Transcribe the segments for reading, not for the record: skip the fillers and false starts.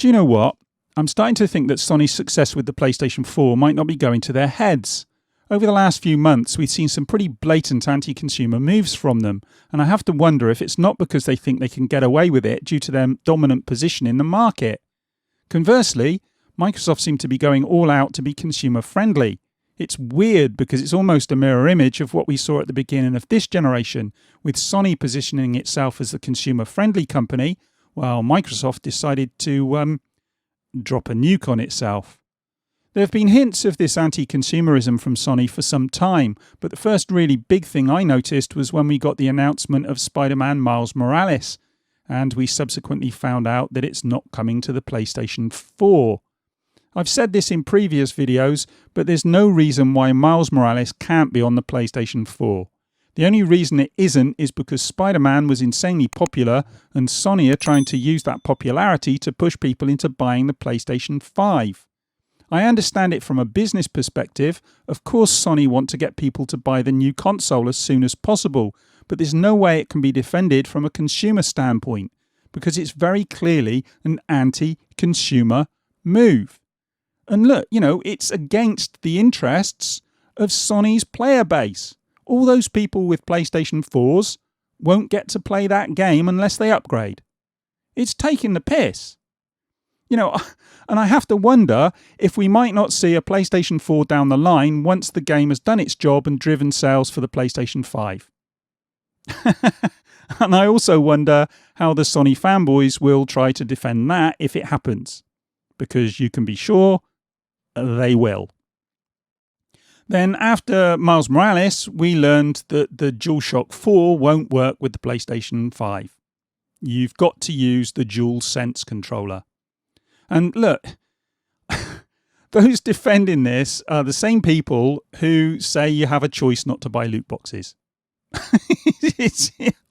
Do you know what? I'm starting to think that Sony's success with the PlayStation 4 might not be going to their heads. Over the last few months, we've seen some pretty blatant anti-consumer moves from them, and I have to wonder if it's not because they think they can get away with it due to their dominant position in the market. Conversely, Microsoft seem to be going all out to be consumer-friendly. It's weird because it's almost a mirror image of what we saw at the beginning of this generation, with Sony positioning itself as the consumer-friendly company, while Microsoft decided to drop a nuke on itself. There have been hints of this anti-consumerism from Sony for some time, but the first really big thing I noticed was when we got the announcement of Spider-Man Miles Morales, and we subsequently found out that it's not coming to the PlayStation 4. I've said this in previous videos, but there's no reason why Miles Morales can't be on the PlayStation 4. The only reason it isn't is because Spider-Man was insanely popular and Sony are trying to use that popularity to push people into buying the PlayStation 5. I understand it from a business perspective. Of course Sony want to get people to buy the new console as soon as possible, but there's no way it can be defended from a consumer standpoint because it's very clearly an anti-consumer move. And look, it's against the interests of Sony's player base. All those people with PlayStation 4s won't get to play that game unless they upgrade. It's taking the piss. And I have to wonder if we might not see a PlayStation 4 down the line once the game has done its job and driven sales for the PlayStation 5. And I also wonder how the Sony fanboys will try to defend that if it happens. Because you can be sure they will. Then after Miles Morales, we learned that the DualShock 4 won't work with the PlayStation 5. You've got to use the DualSense controller. And look, those defending this are the same people who say you have a choice not to buy loot boxes.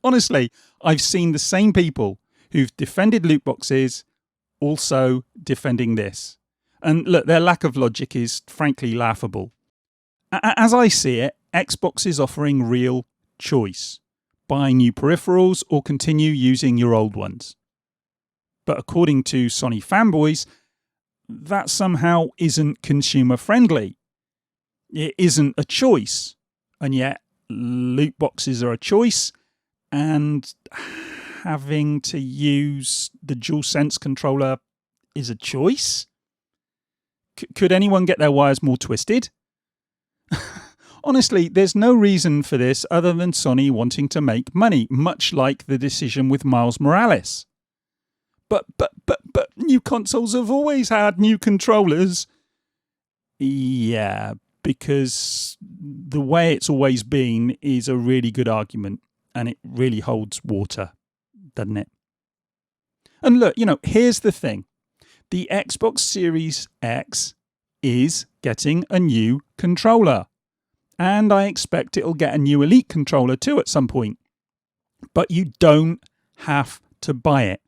Honestly, I've seen the same people who've defended loot boxes also defending this. And look, their lack of logic is frankly laughable. As I see it, Xbox is offering real choice. Buy new peripherals or continue using your old ones. But according to Sony fanboys, that somehow isn't consumer friendly. It isn't a choice. And yet loot boxes are a choice, and having to use the DualSense controller is a choice? Could anyone get their wires more twisted? Honestly, there's no reason for this other than Sony wanting to make money, much like the decision with Miles Morales. But new consoles have always had new controllers. Yeah, because the way it's always been is a really good argument, and it really holds water, doesn't it? And look, here's the thing. The Xbox Series X is getting a new controller. And I expect it'll get a new Elite controller too at some point. But you don't have to buy it.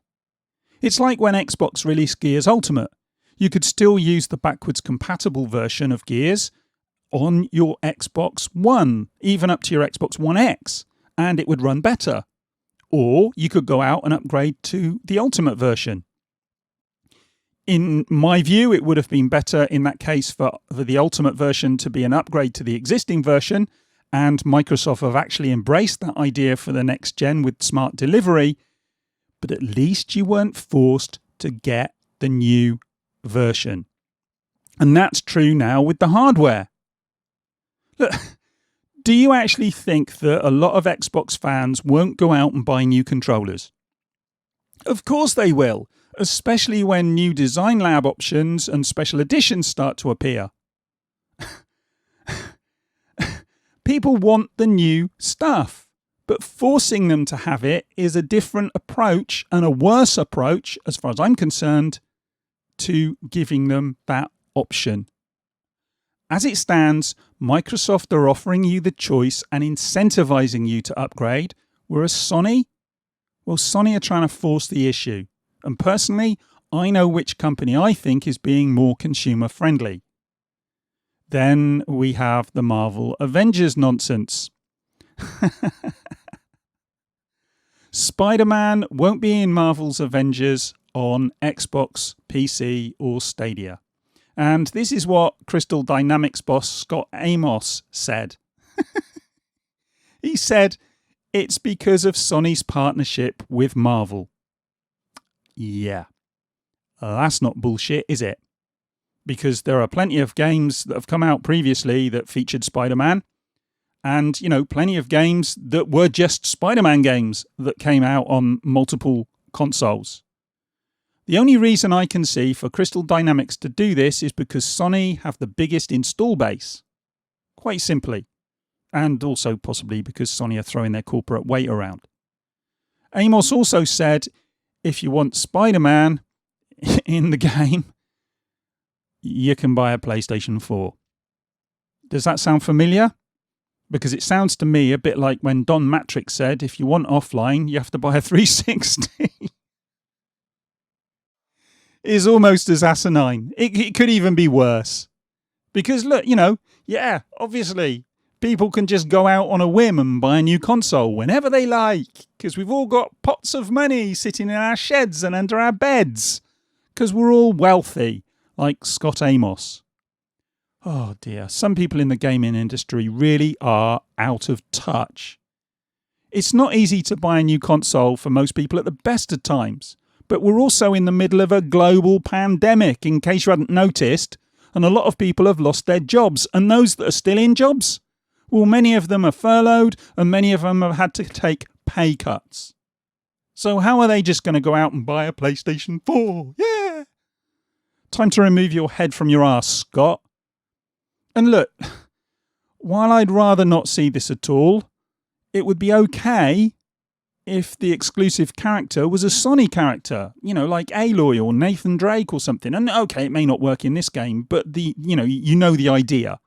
It's like when Xbox released Gears Ultimate. You could still use the backwards compatible version of Gears on your Xbox One, even up to your Xbox One X, and it would run better. Or you could go out and upgrade to the Ultimate version. In my view, it would have been better in that case for the Ultimate version to be an upgrade to the existing version, and Microsoft have actually embraced that idea for the next gen with smart delivery, but at least you weren't forced to get the new version. And that's true now with the hardware. Look, do you actually think that a lot of Xbox fans won't go out and buy new controllers? Of course they will. Especially when new Design Lab options and special editions start to appear. People want the new stuff, but forcing them to have it is a different approach and a worse approach, as far as I'm concerned, to giving them that option. As it stands, Microsoft are offering you the choice and incentivizing you to upgrade, whereas Sony are trying to force the issue. And personally, I know which company I think is being more consumer friendly. Then we have the Marvel Avengers nonsense. Spider-Man won't be in Marvel's Avengers on Xbox, PC or Stadia. And this is what Crystal Dynamics boss Scott Amos said. He said, it's because of Sony's partnership with Marvel. Yeah, that's not bullshit, is it? Because there are plenty of games that have come out previously that featured Spider-Man. And, plenty of games that were just Spider-Man games that came out on multiple consoles. The only reason I can see for Crystal Dynamics to do this is because Sony have the biggest install base. Quite simply. And also possibly because Sony are throwing their corporate weight around. Amos also said, if you want Spider-Man in the game, you can buy a PlayStation 4. Does that sound familiar? Because it sounds to me a bit like when Don Matrix said, if you want offline, you have to buy a 360. Is almost as asinine. It could even be worse. Because look, obviously, people can just go out on a whim and buy a new console whenever they like. Because we've all got pots of money sitting in our sheds and under our beds. Because we're all wealthy, like Scott Amos. Oh dear, some people in the gaming industry really are out of touch. It's not easy to buy a new console for most people at the best of times. But we're also in the middle of a global pandemic, in case you hadn't noticed, and a lot of people have lost their jobs. And those that are still in jobs, well, many of them are furloughed and many of them have had to take pay cuts. So how are they just going to go out and buy a PlayStation 4? Yeah! Time to remove your head from your arse, Scott. And look, while I'd rather not see this at all, it would be okay if the exclusive character was a Sony character, like Aloy or Nathan Drake or something. And okay, it may not work in this game, but the idea.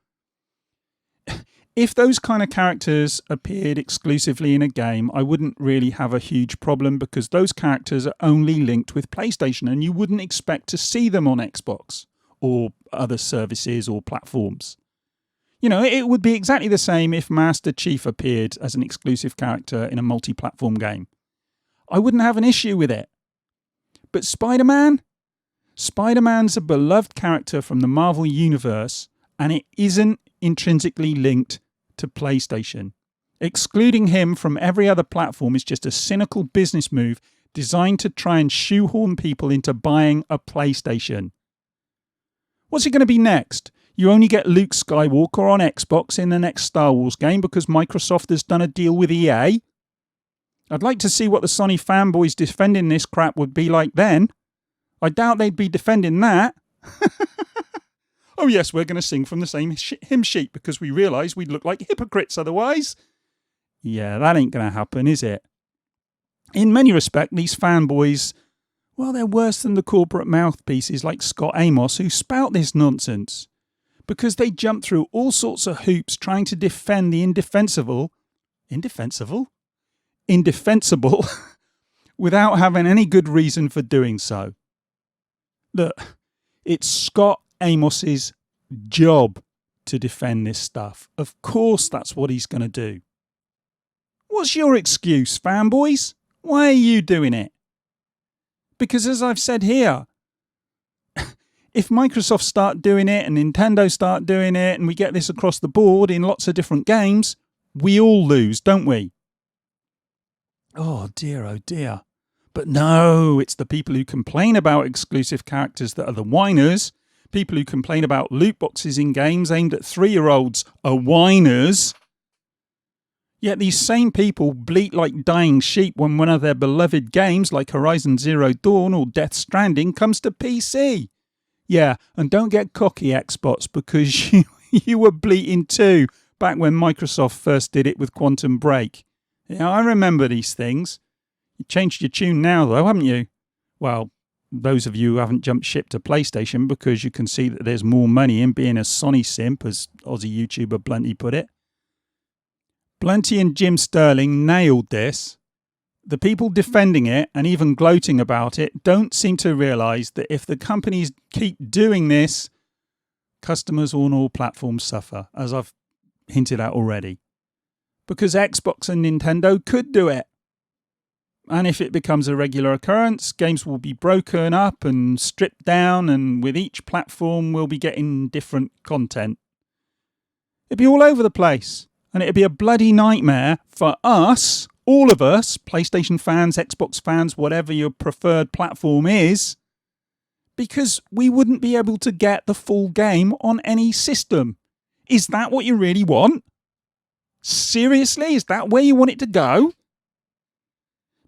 If those kind of characters appeared exclusively in a game, I wouldn't really have a huge problem because those characters are only linked with PlayStation and you wouldn't expect to see them on Xbox or other services or platforms. It would be exactly the same if Master Chief appeared as an exclusive character in a multi-platform game. I wouldn't have an issue with it. But Spider-Man's a beloved character from the Marvel Universe, and it isn't intrinsically linked to PlayStation. Excluding him from every other platform is just a cynical business move designed to try and shoehorn people into buying a PlayStation. What's it going to be next? You only get Luke Skywalker on Xbox in the next Star Wars game because Microsoft has done a deal with EA? I'd like to see what the Sony fanboys defending this crap would be like then. I doubt they'd be defending that. Oh yes, we're going to sing from the same hymn sheet because we realise we'd look like hypocrites otherwise. Yeah, that ain't going to happen, is it? In many respects, these fanboys, well, they're worse than the corporate mouthpieces like Scott Amos who spout this nonsense. Because they jump through all sorts of hoops trying to defend the indefensible without having any good reason for doing so. Look, it's Scott Amos's job to defend this stuff. Of course that's what he's going to do. What's your excuse, fanboys? Why are you doing it? Because as I've said here, if Microsoft start doing it and Nintendo start doing it and we get this across the board in lots of different games, we all lose, don't we? Oh dear. But no, it's the people who complain about exclusive characters that are the whiners. People who complain about loot boxes in games aimed at 3-year-olds are whiners. Yet these same people bleat like dying sheep when one of their beloved games like Horizon Zero Dawn or Death Stranding comes to PC. Yeah, and don't get cocky, Xbox, because you were bleating too back when Microsoft first did it with Quantum Break. Yeah, I remember these things. You changed your tune now, though, haven't you? Well, those of you who haven't jumped ship to PlayStation because you can see that there's more money in being a Sony simp, as Aussie YouTuber Blunty put it. Blunty and Jim Sterling nailed this. The people defending it and even gloating about it don't seem to realise that if the companies keep doing this, customers on all platforms suffer, as I've hinted at already. Because Xbox and Nintendo could do it. And if it becomes a regular occurrence, games will be broken up and stripped down, and with each platform we'll be getting different content. It'd be all over the place, and it'd be a bloody nightmare for us, all of us, PlayStation fans, Xbox fans, whatever your preferred platform is, because we wouldn't be able to get the full game on any system. Is that what you really want? Seriously? Is that where you want it to go?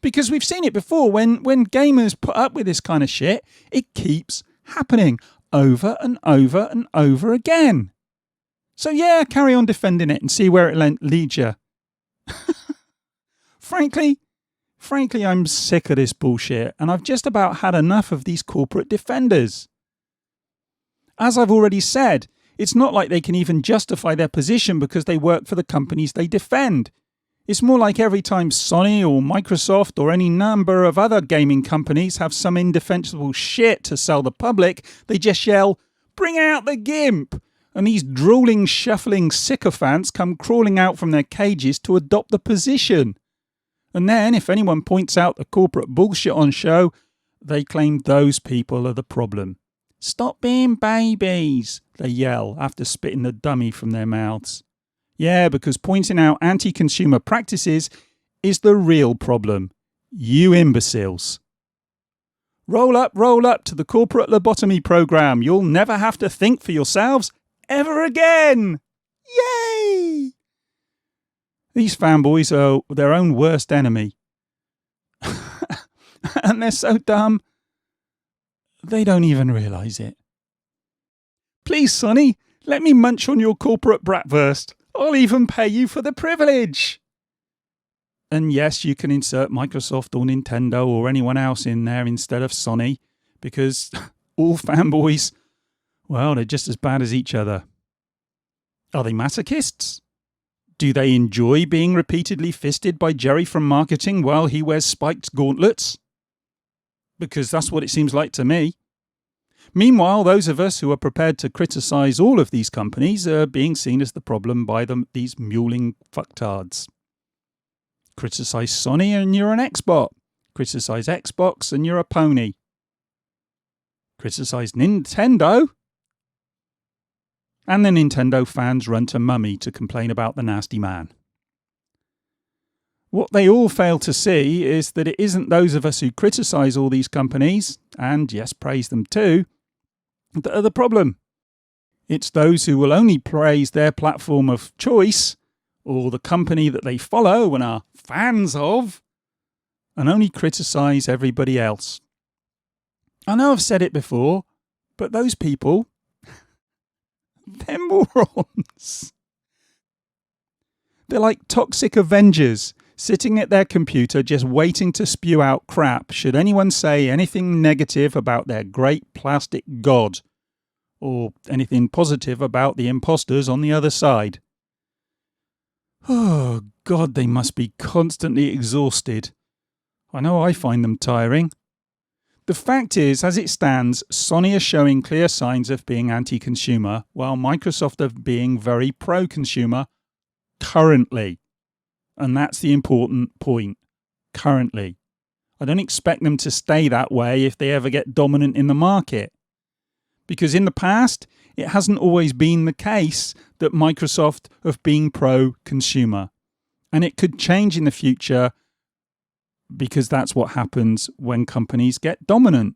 Because we've seen it before, when gamers put up with this kind of shit, it keeps happening over and over and over again. So yeah, carry on defending it and see where it leads you. Frankly, I'm sick of this bullshit, and I've just about had enough of these corporate defenders. As I've already said, it's not like they can even justify their position because they work for the companies they defend. It's more like every time Sony or Microsoft or any number of other gaming companies have some indefensible shit to sell the public, they just yell, "Bring out the GIMP!" And these drooling, shuffling sycophants come crawling out from their cages to adopt the position. And then, if anyone points out the corporate bullshit on show, they claim those people are the problem. "Stop being babies," they yell after spitting the dummy from their mouths. Yeah, because pointing out anti-consumer practices is the real problem. You imbeciles. Roll up to the corporate lobotomy program. You'll never have to think for yourselves ever again. Yay! These fanboys are their own worst enemy. And they're so dumb, they don't even realise it. Please, Sonny, let me munch on your corporate bratwurst. I'll even pay you for the privilege. And yes, you can insert Microsoft or Nintendo or anyone else in there instead of Sony, because all fanboys, well, they're just as bad as each other. Are they masochists? Do they enjoy being repeatedly fisted by Jerry from marketing while he wears spiked gauntlets? Because that's what it seems like to me. Meanwhile, those of us who are prepared to criticise all of these companies are being seen as the problem by these mewling fucktards. Criticise Sony and you're an Xbot. Criticise Xbox and you're a pony. Criticise Nintendo, and the Nintendo fans run to Mummy to complain about the nasty man. What they all fail to see is that it isn't those of us who criticise all these companies, and yes, praise them too, that are the problem. It's those who will only praise their platform of choice, or the company that they follow and are fans of, and only criticise everybody else. I know I've said it before, but those people, they're morons. They're like toxic Avengers, sitting at their computer just waiting to spew out crap should anyone say anything negative about their great plastic god, or anything positive about the imposters on the other side. Oh God, they must be constantly exhausted. I know I find them tiring. The fact is, as it stands, Sony are showing clear signs of being anti-consumer, while Microsoft are being very pro-consumer currently. And that's the important point. Currently. I don't expect them to stay that way if they ever get dominant in the market. Because in the past, it hasn't always been the case that Microsoft have been pro-consumer. And it could change in the future, because that's what happens when companies get dominant.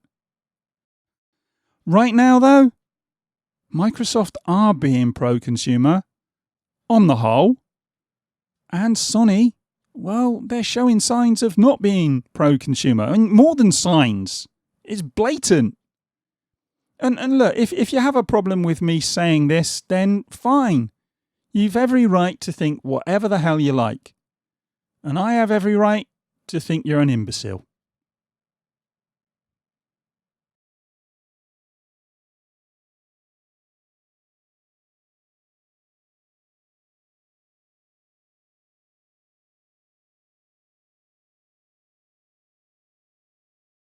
Right now, though, Microsoft are being pro-consumer, on the whole. And Sony, well, they're showing signs of not being pro-consumer. I mean, more than signs. It's blatant. And look, if you have a problem with me saying this, then fine. You've every right to think whatever the hell you like. And I have every right to think you're an imbecile.